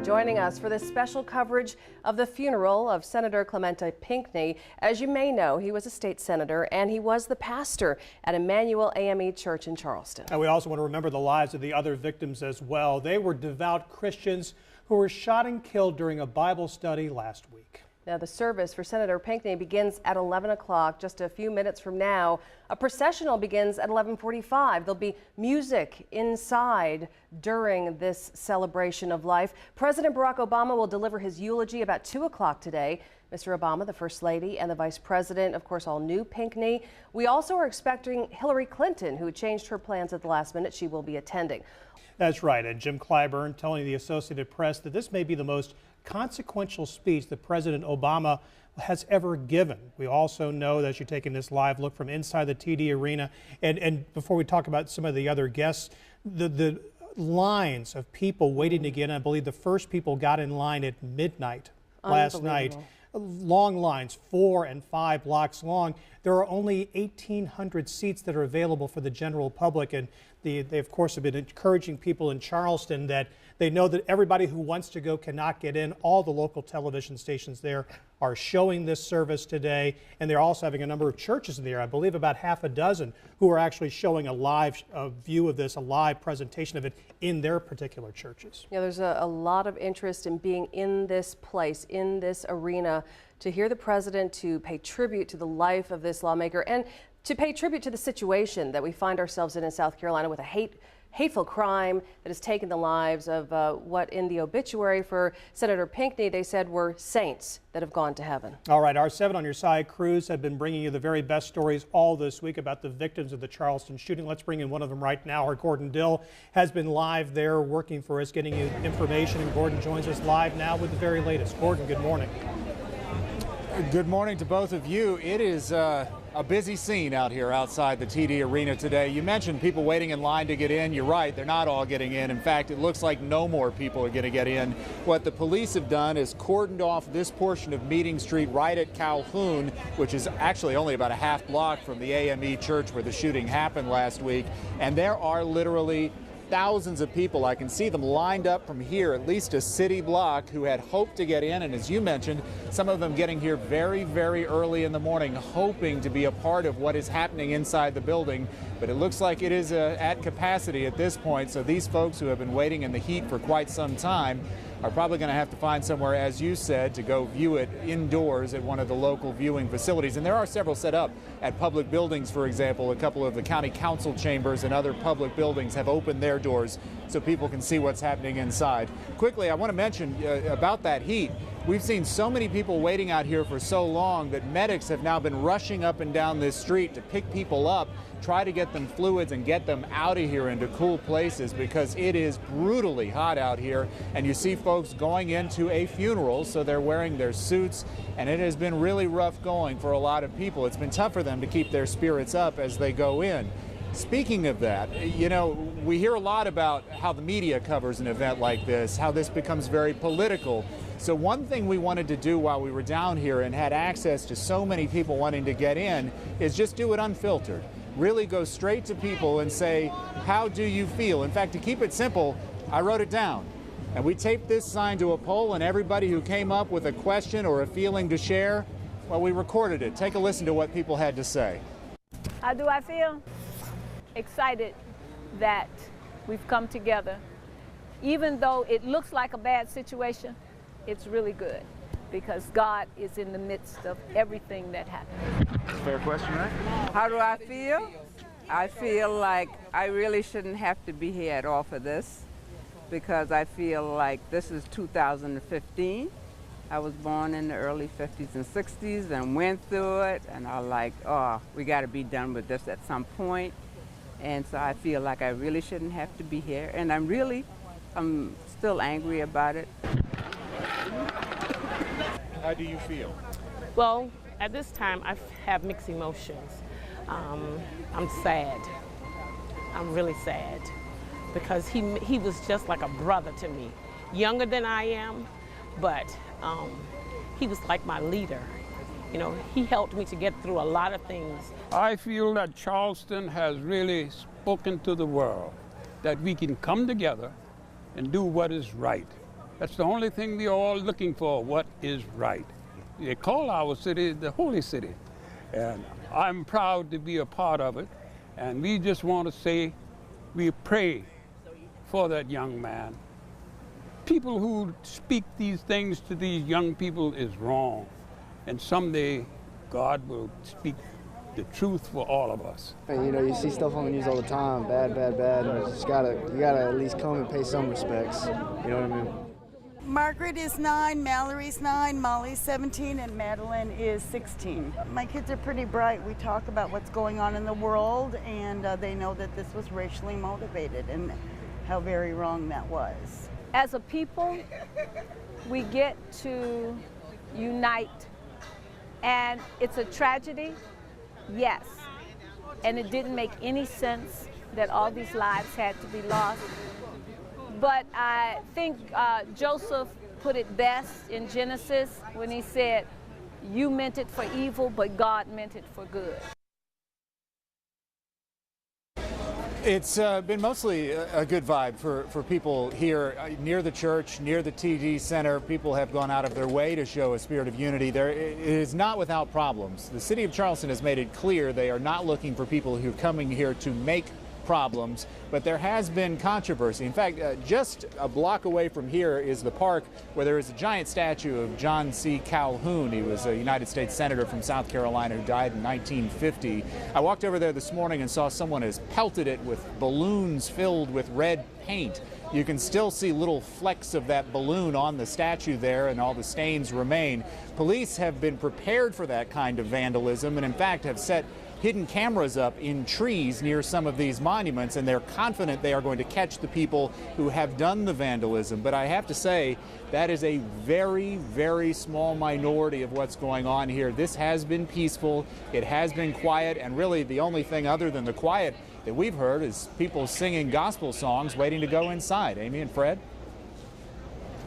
joining us for this special coverage of the funeral of Senator Clementa Pinckney. As you may know, he was a state senator and he was the pastor at Emmanuel AME Church in Charleston. And we also want to remember the lives of the other victims as well. They were devout Christians who were shot and killed during a Bible study last week. Now, the service for Senator Pinckney begins at 11 o'clock, just a few minutes from now. A processional begins at 11:45. There'll be music inside during this celebration of life. President Barack Obama will deliver his eulogy about 2 o'clock today. Mr. Obama, the First Lady, and the Vice President, of course, all knew Pinckney. We also are expecting Hillary Clinton, who changed her plans at the last minute. She will be attending. That's right. And Jim Clyburn telling the Associated Press that this may be the most consequential speech that President Obama has ever given. We also know that you're taking this live look from inside the TD Arena. And before we talk about some of the other guests, the lines of people waiting to get in. I believe the first people got in line at midnight last night. Long lines, 4 and 5 blocks long. There are only 1,800 seats that are available for the general public, and they of course have been encouraging people in Charleston that they know that everybody who wants to go cannot get in. All the local television stations there are showing this service today, and they're also having a number of churches in there. I believe about half a dozen who are actually showing a live view of this, a live presentation of it in their particular churches. Yeah, there's a lot of interest in being in this place, in this arena, to hear the president, to pay tribute to the life of this lawmaker, and to pay tribute to the situation that we find ourselves in South Carolina with a hateful crime that has taken the lives of what in the obituary for Senator Pinckney they said were saints that have gone to heaven. All right, our 7 on Your Side crews have been bringing you the very best stories all this week about the victims of the Charleston shooting. Let's bring in one of them right now. Our Gordon Dill has been live there working for us, getting you information, and Gordon joins us live now with the very latest. Gordon, good morning. Good morning to both of you. It is a busy scene out here outside the TD Arena today. You mentioned people waiting in line to get in. You're right, they're not all getting in. In fact, it looks like no more people are going to get in. What the police have done is cordoned off this portion of Meeting Street right at Calhoun, which is actually only about a half block from the AME church where the shooting happened last week. And there are literally thousands of people. I can see them lined up from here, at least a city block, who had hoped to get in. And as you mentioned, some of them getting here very, very early in the morning, hoping to be a part of what is happening inside the building. But it looks like it is at capacity at this point. So these folks who have been waiting in the heat for quite some time are probably going to have to find somewhere, as you said, to go view it indoors at one of the local viewing facilities. And there are several set up at public buildings, for example. A couple of the county council chambers and other public buildings have opened their doors so people can see what's happening inside. Quickly, I want to mention about that heat. We've seen so many people waiting out here for so long that medics have now been rushing up and down this street to pick people up, try to get them fluids and get them out of here into cool places, because it is brutally hot out here. And you see folks going into a funeral, so they're wearing their suits, and it has been really rough going for a lot of people. It's been tough for them to keep their spirits up as they go in. Speaking of that, you know, we hear a lot about how the media covers an event like this, how this becomes very political. So one thing we wanted to do while we were down here and had access to so many people wanting to get in is just do it unfiltered. Really go straight to people and say, how do you feel? In fact, to keep it simple, I wrote it down. And we taped this sign to a pole, and everybody who came up with a question or a feeling to share, well, we recorded it. Take a listen to what people had to say. How do I feel? Excited that we've come together. Even though it looks like a bad situation, it's really good, because God is in the midst of everything that happens. Fair question, right? How do I feel? I feel like I really shouldn't have to be here at all for this, because I feel like this is 2015. I was born in the early 50s and 60s and went through it, and I like, oh, we got to be done with this at some point. And so I feel like I really shouldn't have to be here, and I'm still angry about it. How do you feel? Well, at this time, I have mixed emotions. I'm sad. I'm really sad, because he was just like a brother to me. Younger than I am, but he was like my leader. You know, he helped me to get through a lot of things. I feel that Charleston has really spoken to the world that we can come together and do what is right. That's the only thing we're all looking for, what is right. They call our city the Holy City, and I'm proud to be a part of it. And we just want to say we pray for that young man. People who speak these things to these young people is wrong. And someday God will speak the truth for all of us. And you know, you see stuff on the news all the time, bad, bad, bad, and you gotta at least come and pay some respects. You know what I mean? Margaret is 9, Mallory's 9, Molly's 17, and Madeline is 16. My kids are pretty bright. We talk about what's going on in the world, and they know that this was racially motivated and how very wrong that was. As a people, we get to unite, and it's a tragedy, yes, and it didn't make any sense that all these lives had to be lost. But I think Joseph put it best in Genesis when he said, "You meant it for evil, but God meant it for good." It's been mostly a good vibe for people here near the church, near the TD Center. People have gone out of their way to show a spirit of unity. It is not without problems. The city of Charleston has made it clear they are not looking for people who are coming here to make problems, but there has been controversy. In fact, just a block away from here is the park where there is a giant statue of John C. Calhoun. He was a United States Senator from South Carolina who died in 1950. I walked over there this morning and saw someone has pelted it with balloons filled with red paint. You can still see little flecks of that balloon on the statue there, and all the stains remain. Police have been prepared for that kind of vandalism and in fact have set hidden cameras up in trees near some of these monuments, and they're confident they are going to catch the people who have done the vandalism. But I have to say, that is a very, very small minority of what's going on here. This has been peaceful, it has been quiet, and really the only thing other than the quiet that we've heard is people singing gospel songs waiting to go inside. Amy and Fred?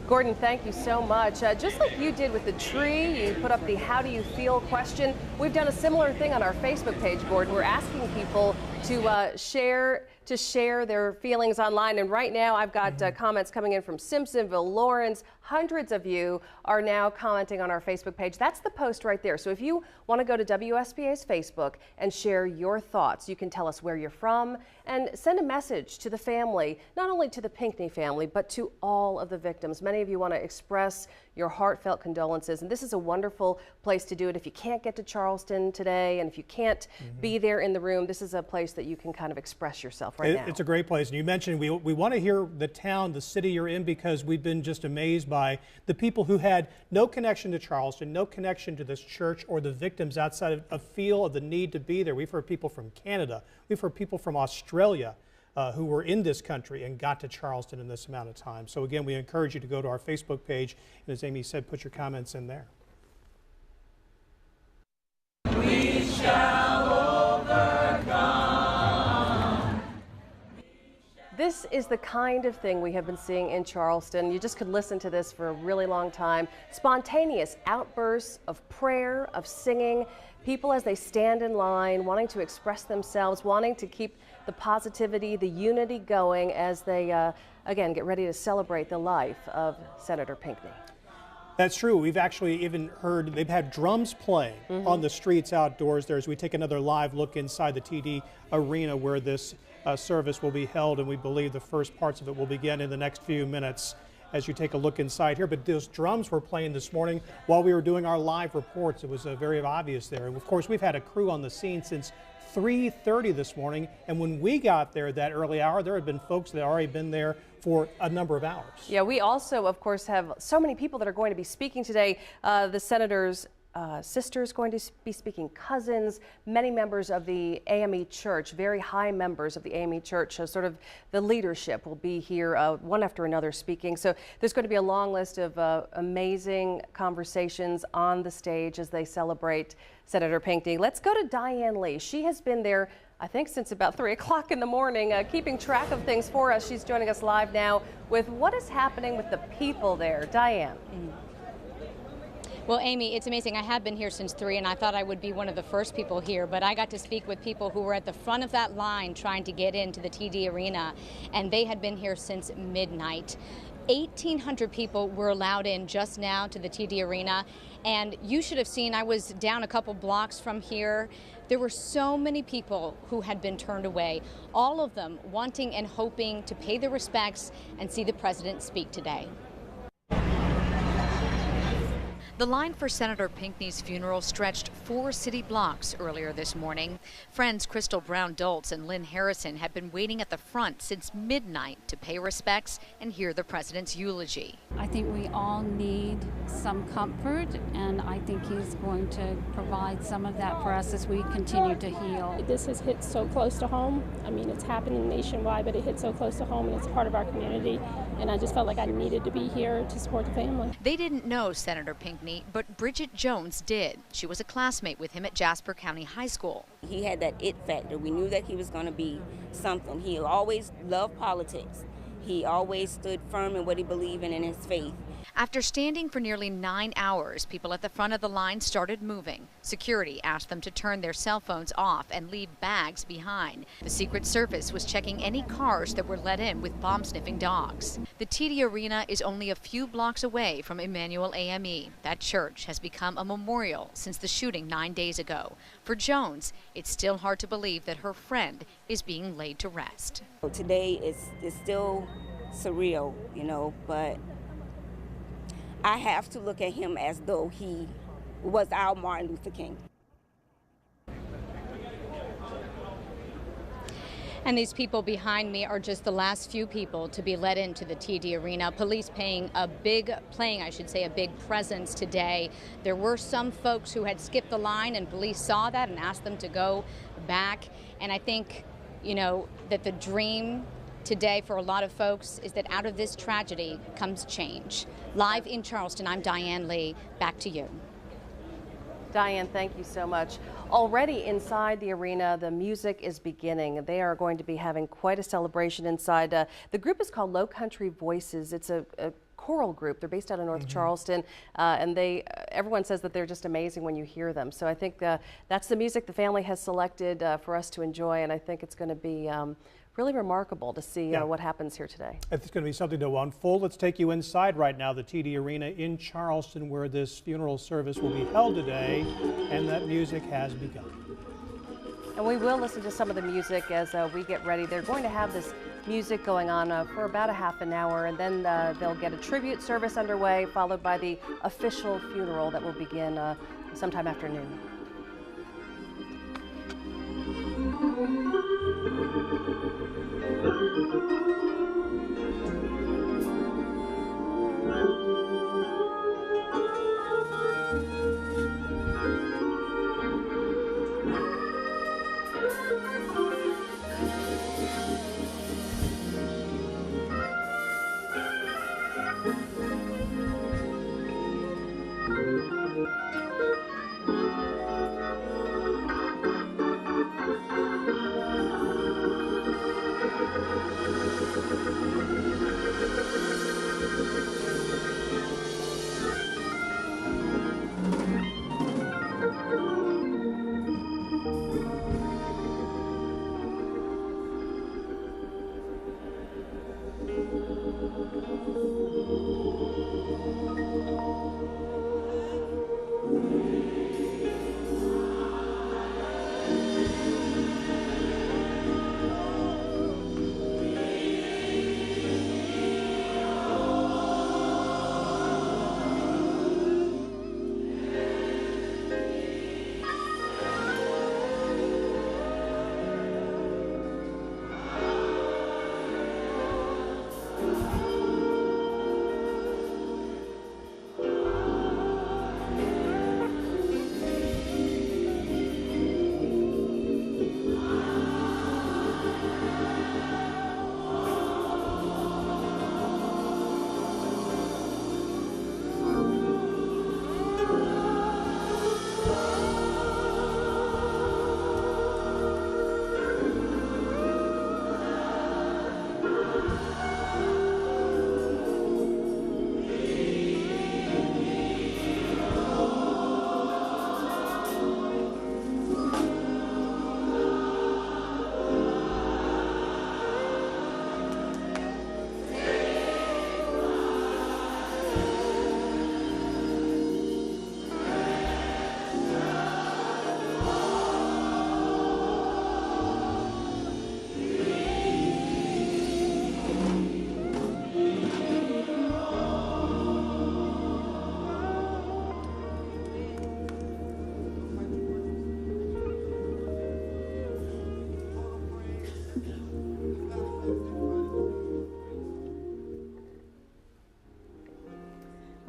Gordon, thank you so much. Just like you did with the tree, you put up the "How do you feel?" question. We've done a similar thing on our Facebook page, Gordon. We're asking people to share their feelings online. And right now, I've got comments coming in from Simpsonville, Lawrence. Hundreds of you are now commenting on our Facebook page. That's the post right there. So if you want to go to WSBA's Facebook and share your thoughts, you can tell us where you're from and send a message to the family, not only to the Pinckney family, but to all of the victims. Many of you want to express your heartfelt condolences, and this is a wonderful place to do it. If you can't get to Charleston today, and if you can't be there in the room, this is a place that you can kind of express yourself right now. It's a great place. And you mentioned we want to hear the town, the city you're in, because we've been just amazed by the people who had no connection to Charleston, no connection to this church or the victims outside of a feel of the need to be there. We've heard people from Canada. We've heard people from Australia who were in this country and got to Charleston in this amount of time. So again, we encourage you to go to our Facebook page, and as Amy said, put your comments in there. We shall overcome. This is the kind of thing we have been seeing in Charleston. You just could listen to this for a really long time. Spontaneous outbursts of prayer, of singing, people as they stand in line, wanting to express themselves, wanting to keep the positivity, the unity going as they, again, get ready to celebrate the life of Senator Pinckney. That's true. We've actually even heard they've had drums playing on the streets outdoors there as we take another live look inside the TD Arena where this service will be held, and we believe the first parts of it will begin in the next few minutes as you take a look inside here. But those drums were playing this morning while we were doing our live reports. It was very obvious there. And of course, we've had a crew on the scene since 3:30 this morning, and when we got there that early hour, there had been folks that had already been there for a number of hours. Yeah, we also, of course, have so many people that are going to be speaking today. The senator's sisters going to be speaking, cousins, many members of the AME Church, very high members of the AME Church, so sort of the leadership will be here one after another speaking. So there's going to be a long list of amazing conversations on the stage as they celebrate Senator Pinckney. Let's go to Diane Lee. She has been there, I think, since about 3 o'clock in the morning, keeping track of things for us. She's joining us live now with what is happening with the people there. Diane. Well, Amy, it's amazing. I have been here since 3, and I thought I would be one of the first people here, but I got to speak with people who were at the front of that line trying to get into the TD Arena, and they had been here since midnight. 1,800 people were allowed in just now to the TD Arena, and you should have seen, I was down a couple blocks from here. There were so many people who had been turned away, all of them wanting and hoping to pay their respects and see the president speak today. The line for Senator Pinckney's funeral stretched 4 city blocks earlier this morning. Friends Crystal Brown Dultz and Lynn Harrison had been waiting at the front since midnight to pay respects and hear the president's eulogy. I think we all need some comfort, and I think he's going to provide some of that for us as we continue to heal. This has hit so close to home. I mean, it's happening nationwide, but it hit so close to home, and it's part of our community. And I just felt like I needed to be here to support the family. They didn't know Senator Pinckney, but Bridget Jones did. She was a classmate with him at Jasper County High School. He had that it factor. We knew that he was going to be something. He always loved politics. He always stood firm in what he believed in his faith. After standing for nearly 9 hours, people at the front of the line started moving. Security asked them to turn their cell phones off and leave bags behind. The Secret Service was checking any cars that were let in with bomb-sniffing dogs. The TD Arena is only a few blocks away from Emmanuel AME. That church has become a memorial since the shooting 9 days ago. For Jones, it's still hard to believe that her friend is being laid to rest. Today is still surreal, you know, but I have to look at him as though he was our Martin Luther King. And these people behind me are just the last few people to be let into the TD Arena. Police playing a big presence today. There were some folks who had skipped the line, and police saw that and asked them to go back. And I think, you know, that the dream today for a lot of folks is that out of this tragedy comes change. Live in Charleston, I'm Diane Lee. Back to you. Diane, thank you so much. Already inside the arena, the music is beginning. They are going to be having quite a celebration inside. The group is called Low Country Voices. It's a choral group. They're based out of North Charleston, and everyone says that they're just amazing when you hear them. So I think that's the music the family has selected for us to enjoy, and I think it's going to be really remarkable to see what happens here today. It's going to be something to unfold. Let's take you inside right now, the TD Arena in Charleston, where this funeral service will be held today, and that music has begun. And we will listen to some of the music as we get ready. They're going to have this music going on for about a half an hour, and then they'll get a tribute service underway, followed by the official funeral that will begin sometime after noon.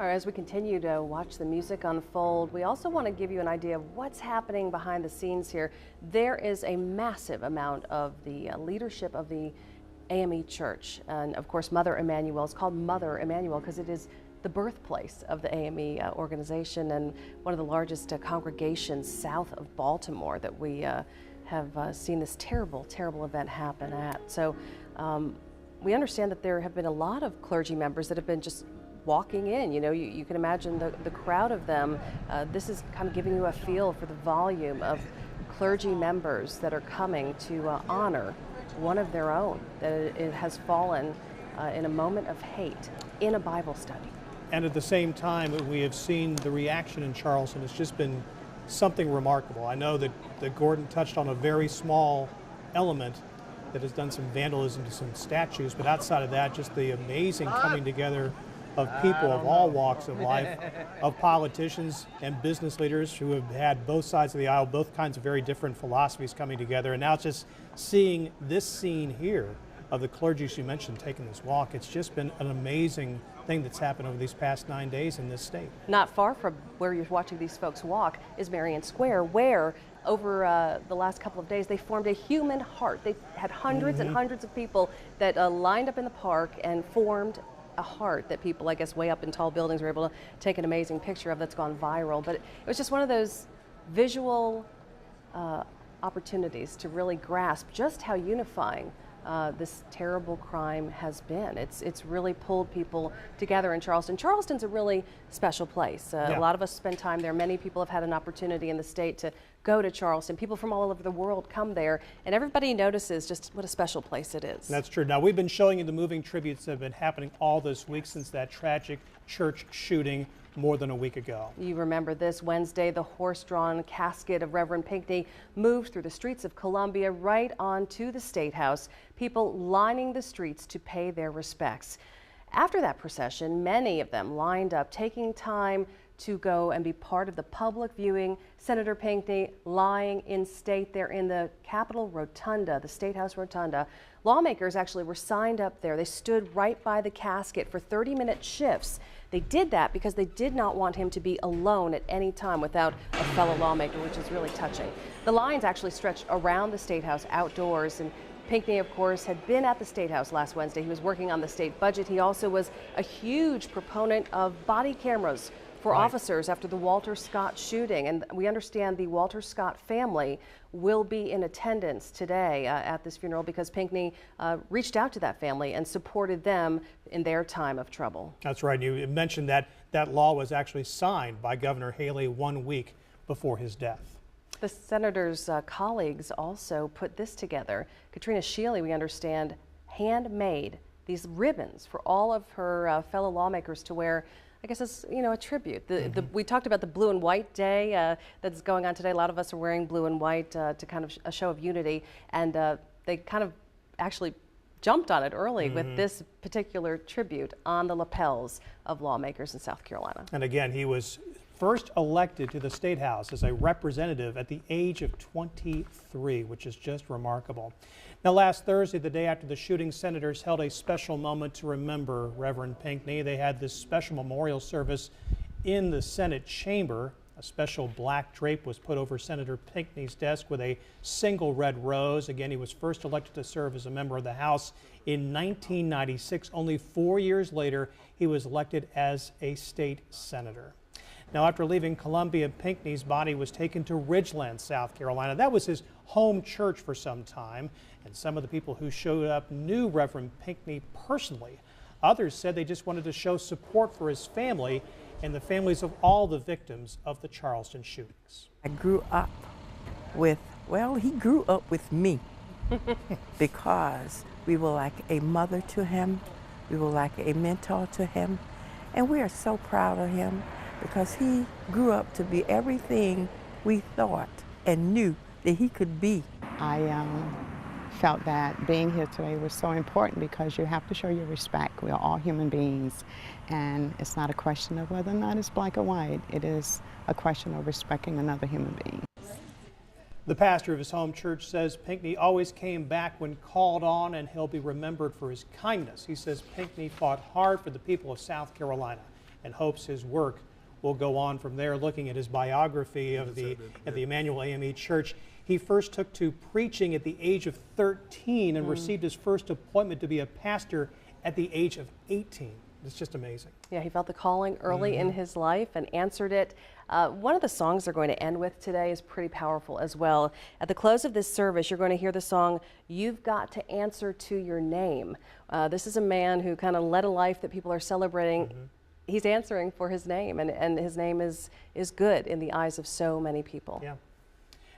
All right, as we continue to watch the music unfold, we also want to give you an idea of what's happening behind the scenes here. There is a massive amount of the leadership of the AME Church, and of course Mother Emanuel. It's called Mother Emanuel because it is the birthplace of the AME organization and one of the largest congregations south of Baltimore that we have seen this terrible, terrible event happen at. So we understand that there have been a lot of clergy members that have been just walking in. You know, you can imagine the crowd of them. This is kind of giving you a feel for the volume of clergy members that are coming to honor one of their own that it has fallen in a moment of hate in a Bible study. And at the same time, we have seen the reaction in Charleston. It's just been something remarkable. I know that Gordon touched on a very small element that has done some vandalism to some statues, but outside of that, just the amazing coming together of people of all walks of life, of politicians and business leaders who have had both sides of the aisle, both kinds of very different philosophies coming together. And now just seeing this scene here of the clergy you mentioned taking this walk, it's just been an amazing thing that's happened over these past 9 days in this state. Not far from where you're watching these folks walk is Marion Square, where over the last couple of days they formed a human heart. They had hundreds and hundreds of people that lined up in the park and formed a heart that people, I guess, way up in tall buildings were able to take an amazing picture of that's gone viral. But it was just one of those visual opportunities to really grasp just how unifying this terrible crime has been. It's really pulled people together in Charleston. Charleston's a really special place. A lot of us spend time there. Many people have had an opportunity in the state to go to Charleston. People from all over the world come there, and everybody notices just what a special place it is. That's true. Now, we've been showing you the moving tributes that have been happening all this week since that tragic church shooting more than a week ago. You remember this Wednesday, the horse-drawn casket of Reverend Pinckney moved through the streets of Columbia right onto the State House, people lining the streets to pay their respects. After that procession, many of them lined up, taking time to go and be part of the public viewing. Senator Pinckney lying in state there in the Capitol Rotunda, the State House Rotunda. Lawmakers actually were signed up there. They stood right by the casket for 30-minute shifts. They did that because they did not want him to be alone at any time without a fellow lawmaker, which is really touching. The lines actually stretched around the State House outdoors, and Pinckney, of course, had been at the State House last Wednesday. He was working on the state budget. He also was a huge proponent of body cameras for officers after the Walter Scott shooting. And we understand the Walter Scott family will be in attendance today at this funeral because Pinckney reached out to that family and supported them in their time of trouble. That's right. You mentioned that that law was actually signed by Governor Haley 1 week before his death. The senator's colleagues also put this together. Katrina Shealy, we understand, handmade these ribbons for all of her fellow lawmakers to wear, I guess, as a tribute. We talked about the blue and white day that's going on today. A lot of us are wearing blue and white to kind of a show of unity, and they kind of actually jumped on it early with this particular tribute on the lapels of lawmakers in South Carolina. And again, he was first elected to the State House as a representative at the age of 23, which is just remarkable. Now, last Thursday, the day after the shooting, senators held a special moment to remember Reverend Pinckney. They had this special memorial service in the Senate chamber. A special black drape was put over Senator Pinckney's desk with a single red rose. Again, he was first elected to serve as a member of the House in 1996. Only 4 years later, he was elected as a state senator. Now, after leaving Columbia, Pinckney's body was taken to Ridgeland, South Carolina. That was his home church for some time, and some of the people who showed up knew Reverend Pinckney personally. Others said they just wanted to show support for his family and the families of all the victims of the Charleston shootings. I grew up with, he grew up with me because we were like a mother to him, we were like a mentor to him, and we are so proud of him because he grew up to be everything we thought and knew that he could be. I felt that being here today was so important because you have to show your respect. We are all human beings, and it's not a question of whether or not it's black or white. It is a question of respecting another human being. The pastor of his home church says Pinckney always came back when called on, and he'll be remembered for his kindness. He says Pinckney fought hard for the people of South Carolina, and hopes his work will go on from there. Looking at his biography of the Emmanuel AME Church, he first took to preaching at the age of 13 and received his first appointment to be a pastor at the age of 18. It's just amazing. Yeah, he felt the calling early in his life and answered it. One of the songs they're going to end with today is pretty powerful as well. At the close of this service, you're going to hear the song, "You've Got to Answer to Your Name." This is a man who kind of led a life that people are celebrating. He's answering for his name, and his name is good in the eyes of so many people. Yeah.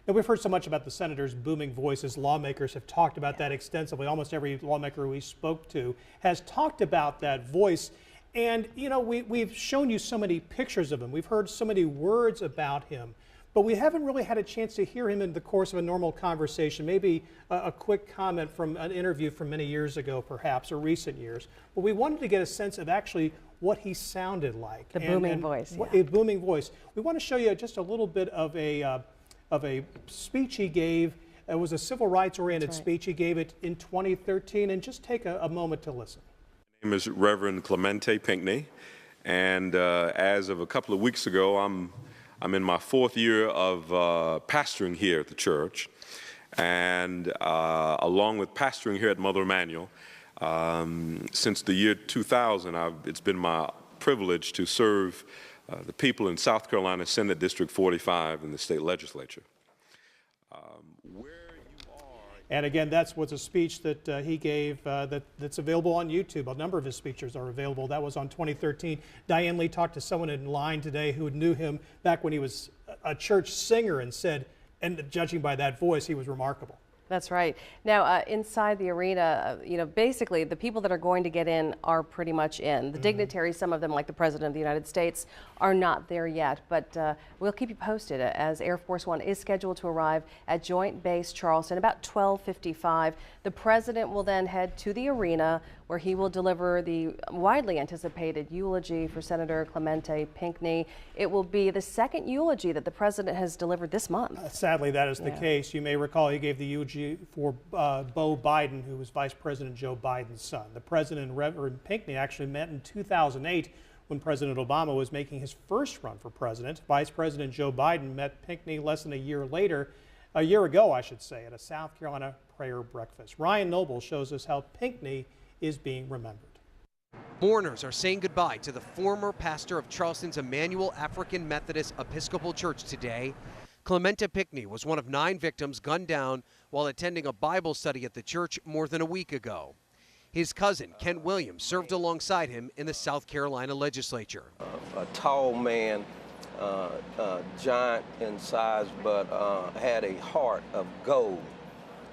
Now, we've heard so much about the senator's booming voices. Lawmakers have talked about that extensively. Almost every lawmaker we spoke to has talked about that voice. And, you know, we've shown you so many pictures of him. We've heard so many words about him. But we haven't really had a chance to hear him in the course of a normal conversation. Maybe a quick comment from an interview from many years ago, perhaps, or recent years. But we wanted to get a sense of actually what he sounded like. The booming voice. A booming voice. We want to show you just a little bit of a speech he gave. It was a civil rights-oriented speech. He gave it in 2013, and just take a moment to listen. My name is Reverend Clemente Pinckney, and as of a couple of weeks ago, I'm in my 4th year of pastoring here at the church, and along with pastoring here at Mother Emanuel, since the year 2000, it's been my privilege to serve the people in South Carolina Senate District 45 in the state legislature. And again, that's what's a speech that he gave that's available on YouTube. A number of his speeches are available. That was on 2013. Diane Lee talked to someone in line today who knew him back when he was a church singer and said, and judging by that voice, he was remarkable. That's right. Now, inside the arena, you know, basically the people that are going to get in are pretty much in. The dignitaries, some of them like the President of the United States, are not there yet, but we'll keep you posted as Air Force One is scheduled to arrive at Joint Base Charleston about 12:55. The President will then head to the arena where he will deliver the widely anticipated eulogy for Senator Clemente Pinckney. It will be the second eulogy that the President has delivered this month. Sadly, that is the case. You may recall he gave the eulogy for Beau Biden, who was Vice President Joe Biden's son. The President and Reverend Pinckney actually met in 2008 when President Obama was making his first run for president. Vice President Joe Biden met Pinckney less than a year ago, I should say, at a South Carolina prayer breakfast. Ryan Noble shows us how Pinckney is being remembered. Mourners are saying goodbye to the former pastor of Charleston's Emmanuel African Methodist Episcopal Church today. Clemente Pinckney was one of 9 victims gunned down while attending a Bible study at the church more than a week ago. His cousin, Kent Williams, served alongside him in the South Carolina legislature. A tall man, giant in size, but had a heart of gold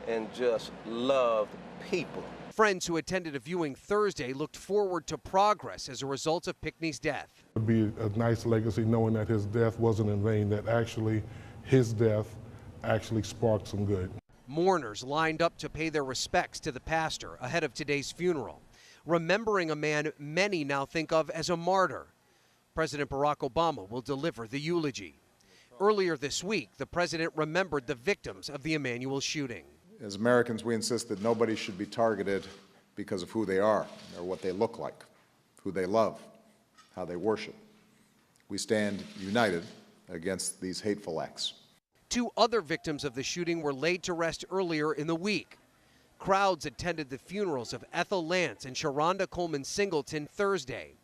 and just loved people. Friends who attended a viewing Thursday looked forward to progress as a result of Pinckney's death. It would be a nice legacy knowing that his death wasn't in vain, that actually his death actually sparked some good. Mourners lined up to pay their respects to the pastor ahead of today's funeral, remembering a man many now think of as a martyr. President Barack Obama will deliver the eulogy. Earlier this week, the president remembered the victims of the Emmanuel shooting. As Americans, we insist that nobody should be targeted because of who they are or what they look like, who they love, how they worship. We stand united against these hateful acts. 2 other victims of the shooting were laid to rest earlier in the week. Crowds attended the funerals of Ethel Lance and Sharonda Coleman Singleton Thursday.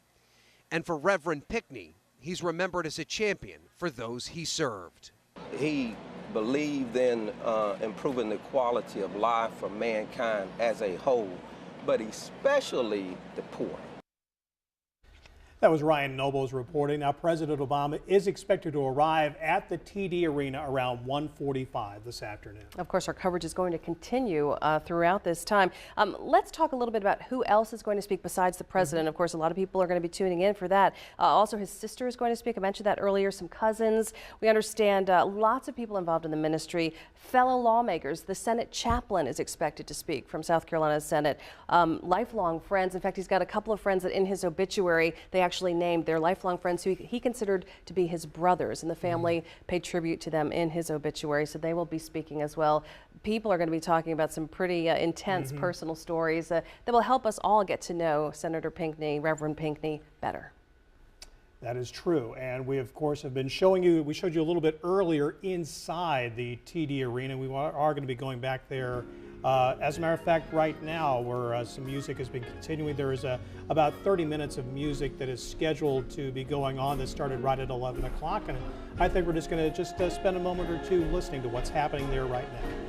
And for Reverend Pinckney, he's remembered as a champion for those he served. He believed in improving the quality of life for mankind as a whole, but especially the poor. That was Ryan Noble's reporting. Now, President Obama is expected to arrive at the TD Arena around 1:45 this afternoon. Of course, our coverage is going to continue throughout this time. Let's talk a little bit about who else is going to speak besides the president. Of course, a lot of people are going to be tuning in for that. Also, his sister is going to speak. I mentioned that earlier, some cousins. We understand lots of people involved in the ministry, fellow lawmakers. The Senate chaplain is expected to speak from South Carolina's Senate. Lifelong friends. In fact, he's got a couple of friends that in his obituary, they actually named their lifelong friends who he considered to be his brothers, and the family paid tribute to them in his obituary, so they will be speaking as well. People are going to be talking about some pretty intense personal stories that will help us all get to know Senator Pinckney, Reverend Pinckney, better. That is true, and we of course have been showing you, we showed you a little bit earlier inside the TD Arena. We are going to be going back there. As a matter of fact, right now, where some music has been continuing, there is about 30 minutes of music that is scheduled to be going on that started right at 11 o'clock, and I think we're just going to spend a moment or two listening to what's happening there right now.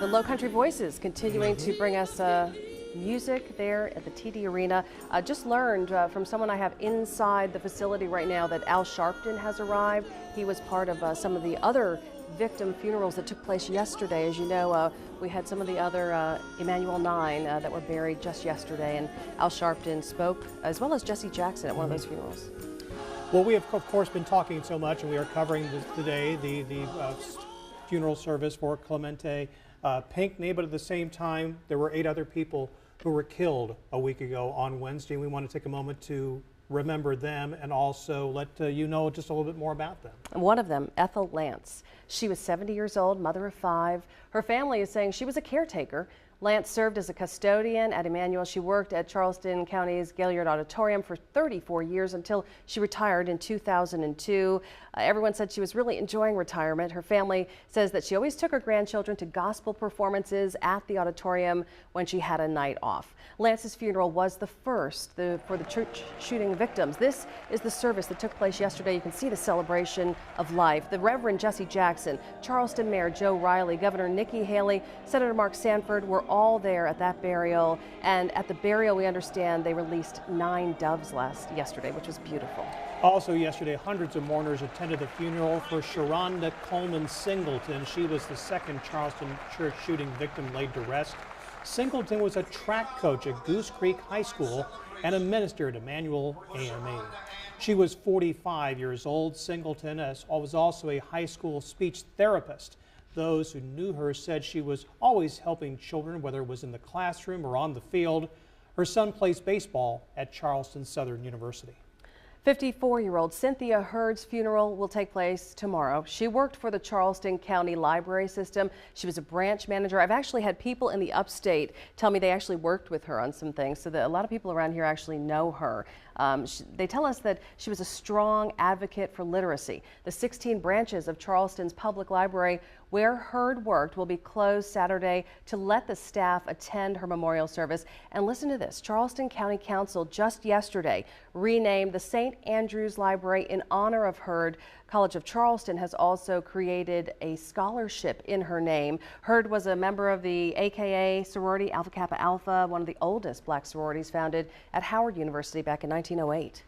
The Low Country Voices continuing to bring us music there at the TD Arena. Just learned from someone I have inside the facility right now that Al Sharpton has arrived. He was part of some of the other victim funerals that took place yesterday. As you know, we had some of the other Emmanuel 9 that were buried just yesterday, and Al Sharpton spoke, as well as Jesse Jackson at one of those funerals. Well, we have, of course, been talking so much, and we are covering today the funeral service for Clemente Pinckney, but at the same time, there were 8 other people who were killed a week ago on Wednesday. We want to take a moment to remember them and also let you know just a little bit more about them. One of them, Ethel Lance. She was 70 years old, mother of 5. Her family is saying she was a caretaker Lance served as a custodian at Emmanuel. She worked at Charleston County's Gaillard Auditorium for 34 years until she retired in 2002. Everyone said she was really enjoying retirement. Her family says that she always took her grandchildren to gospel performances at the auditorium when she had a night off. Lance's funeral was the first for the church shooting victims. This is the service that took place yesterday. You can see the celebration of life. The Reverend Jesse Jackson, Charleston Mayor Joe Riley, Governor Nikki Haley, Senator Mark Sanford were all there at that burial. And at the burial, we understand they released 9 doves yesterday, which was beautiful. Also yesterday, hundreds of mourners attended the funeral for Sharonda Coleman Singleton. She was the second Charleston church shooting victim laid to rest. Singleton was a track coach at Goose Creek High School and a minister at Emmanuel AME. She was 45 years old. Singleton was also a high school speech therapist. Those who knew her said she was always helping children, whether it was in the classroom or on the field. Her son plays baseball at Charleston Southern University. 54-year-old Cynthia Hurd's funeral will take place tomorrow. She worked for the Charleston County Library System. She was a branch manager. I've actually had people in the upstate tell me they actually worked with her on some things, so that a lot of people around here actually know her. They tell us that she was a strong advocate for literacy. The 16 branches of Charleston's public library where Hurd worked will be closed Saturday to let the staff attend her memorial service. And listen to this, Charleston County Council just yesterday renamed the St. Andrews Library in honor of Hurd. College of Charleston has also created a scholarship in her name. Hurd was a member of the AKA sorority Alpha Kappa Alpha, one of the oldest black sororities founded at Howard University back in 1908.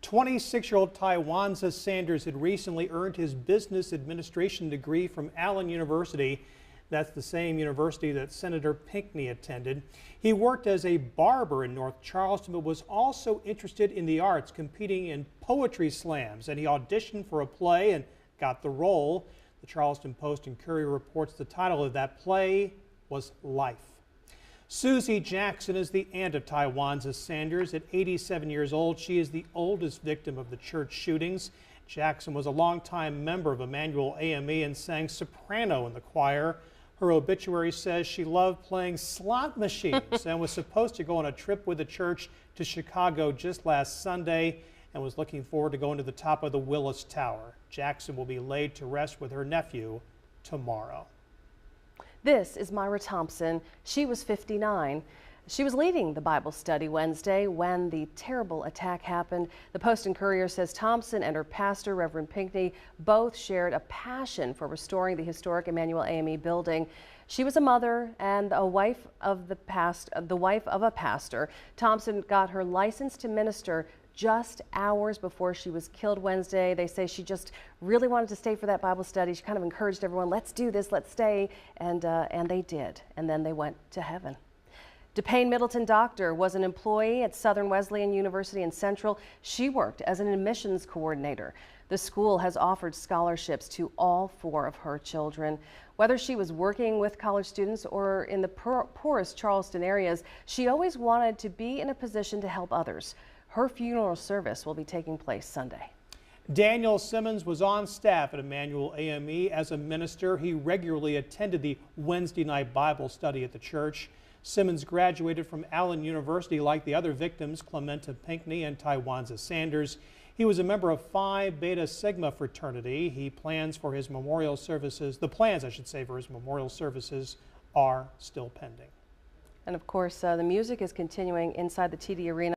26-year-old Tywanza Sanders had recently earned his business administration degree from Allen University. That's the same university that Senator Pinckney attended. He worked as a barber in North Charleston, but was also interested in the arts, competing in poetry slams, and he auditioned for a play and got the role. The Charleston Post and Courier reports the title of that play was Life. Susie Jackson is the aunt of Tywanza Sanders. At 87 years old, she is the oldest victim of the church shootings. Jackson was a longtime member of Emmanuel AME and sang soprano in the choir. Her obituary says she loved playing slot machines and was supposed to go on a trip with the church to Chicago just last Sunday and was looking forward to going to the top of the Willis Tower. Jackson will be laid to rest with her nephew tomorrow. This is Myra Thompson. She was 59. She was leading the Bible study Wednesday when the terrible attack happened. The Post and Courier says Thompson and her pastor, Reverend Pinckney, both shared a passion for restoring the historic Emmanuel AME building. She was a mother and a wife of a pastor. Thompson got her license to minister just hours before she was killed Wednesday. They say she just really wanted to stay for that Bible study. She kind of encouraged everyone, let's do this, let's stay, and they did. And then they went to heaven. DePayne Middleton Doctor was an employee at Southern Wesleyan University in Central. She worked as an admissions coordinator. The school has offered scholarships to all 4 of her children. Whether she was working with college students or in the poorest Charleston areas, she always wanted to be in a position to help others. Her funeral service will be taking place Sunday. Daniel Simmons was on staff at Emmanuel AME as a minister. He regularly attended the Wednesday night Bible study at the church. Simmons graduated from Allen University like the other victims, Clementa Pinckney and Tywanza Sanders. He was a member of Phi Beta Sigma fraternity. The plans for his memorial services are still pending. And of course, the music is continuing inside the TD Arena.